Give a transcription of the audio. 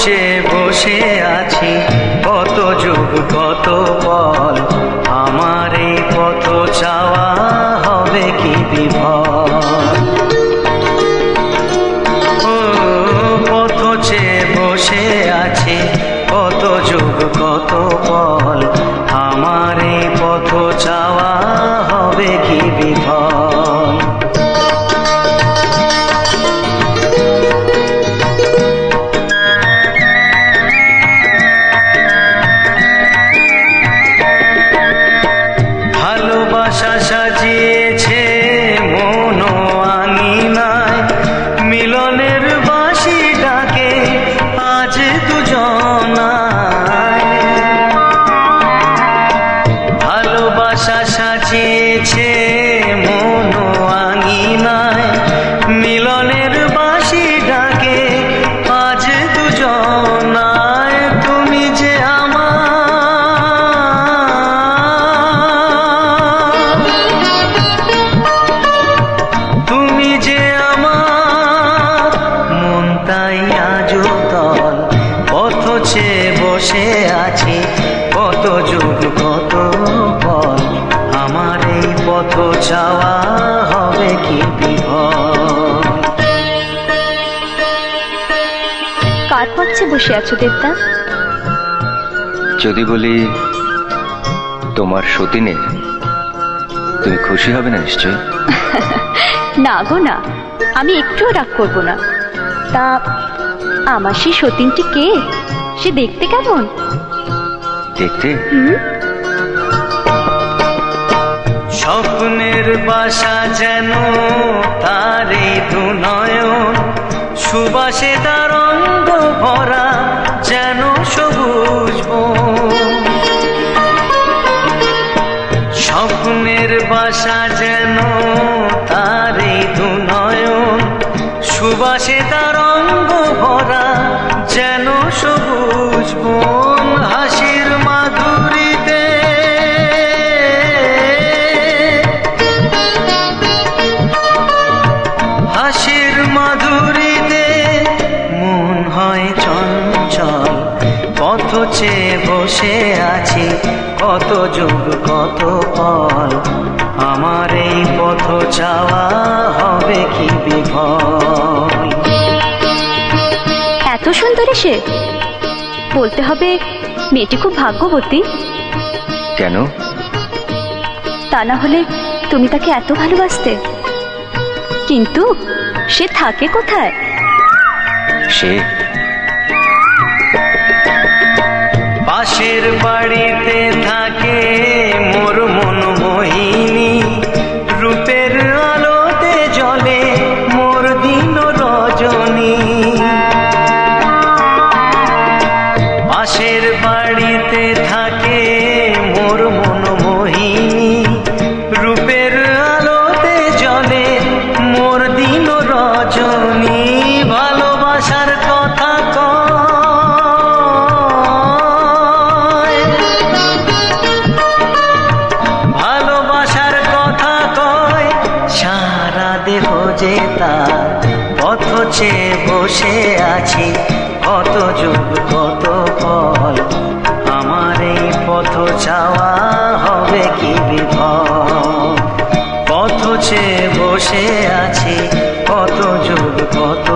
চেয়ে বসে আছি কত যুগ কত পল, আমার এই পথ চাওয়া হবে কি বিফল। ও পথ চেয়ে বসে আছি কত যুগ কত পল, আমার এই পথ চাওয়া হবে কি বিফল। ভালোবাসা সাজিয়েছে মন আঙিনায়, মিলনের বাঁশি ডাকে আজ দুজনায়। ভালোবাসা সাজিয়েছে মন আঙিনায়, মিলনের বাঁশি ডাকে আজ দুজনায়। তুমি যে বসে আছি কত যুগ কত পল, আমার এই পথ চাওয়া হবে কি বিফল। কার পথে বসে আছো দেবদা? যদি বলি তোমার সতীনের, তুমি খুশি হবে না নিশ্চয়? না গো না, আমি একটুও রাগ করবো না। তা আমার সেই সতীনটি কে? সে দেখতে কেমন? দেখতে স্বপ্নের বাসা যেন তার এই দুনয়ন, সুবাসে তার অঙ্গ ভরা যেন সবুজ বন। স্বপ্নের বাসা যেন তার এই দুনয়ন, সুবাসে তার অঙ্গ ভরা যেন সবুজ বন। হাসির মাধুরীতে হাসির মাধুরীতে মন হয় চঞ্চল, পথ চেয়ে বসে আছি কত যুগ কত পল, আমার এই পথ চাওয়া হবে কি বিফল। এত সুন্দরী সে? বলতে হবে মেয়েটি খুব ভাগ্যবতী। কেন? তা না হলে তুমি তাকে এত ভালোবাসতে। কিন্তু সে থাকে কোথায়? সে পাশের বাড়িতে থাকে মোর মন মোহিনী, রূপের আলোতে জ্বলে মোর দিন রজনী। পাশের বাড়িতে থাকে মোর মন মোহিনী, রূপের আলোতে জ্বলে মোর দিন রজনী। ভালোবাসার কথা কয়, ভালোবাসার কথা কয়, সারা দেহ যে তার, পথ চেয়ে বসে আছি কত যুগ কত পল, আমার এই পথ চাওয়া হবে কি বিফল। পথ চেয়ে বসে আছি কত যুগ কত